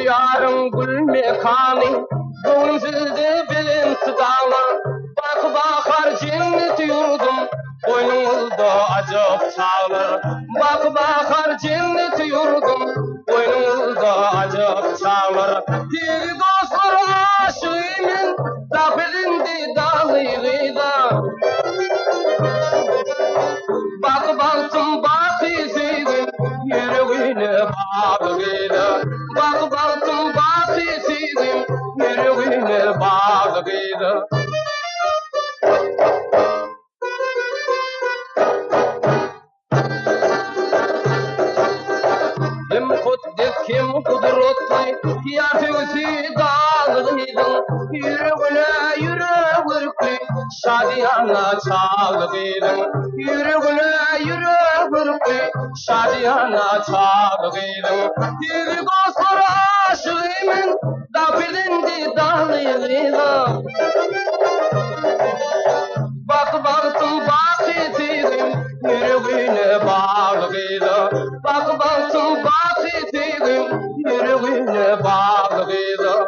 yarın gül mekani, gönlümüzde bilinti dağlar. Bak bakar cennet yurdum, boynumuzda acap çağlar. Bak bakar cennet yurdum, boynumuzda acap çağlar. Deli dostlar aşığıyım, dafilindi dağlıyla. Bak baktım bakisiydim, yüreğine bağlıyla. Bak baktım bakisiydim, yüreğine bağlıyla. Kim kudret kim kudretli, yatıyorsi dağlıydın. Yüreğine yüreğirkli, şadiyana çağlıydın. Yüreğine yüreğirkli, şadiyana çağlıydın. Deli dostlar aşığıyım, dafilindi dağlıyla. Bak baktım bakisiydim, yüreğine bağlıyla. Bak baktım bakisiydim, yüreğine bağlıyla.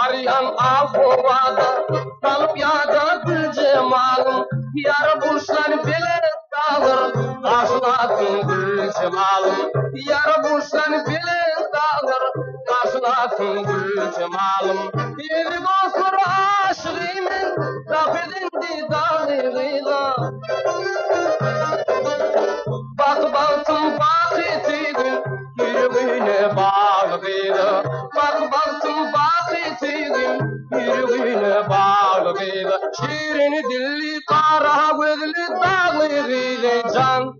Arayan ahuvada, kalıp yada gül cemalım. Yara burçlar bile dağır, karşılatın gül cemalım. Yara burçlar bile dağır, karşılatın gül cemalım. Deli dostlar aşığıyım, dafilindi dağlıyla. Bak baktım bakisiydim, yüreğine bağlıyla. Bak baktım bakisiydim, yüreğine bağlıyla. Şirin dilli kara gözlü dağlıyla can.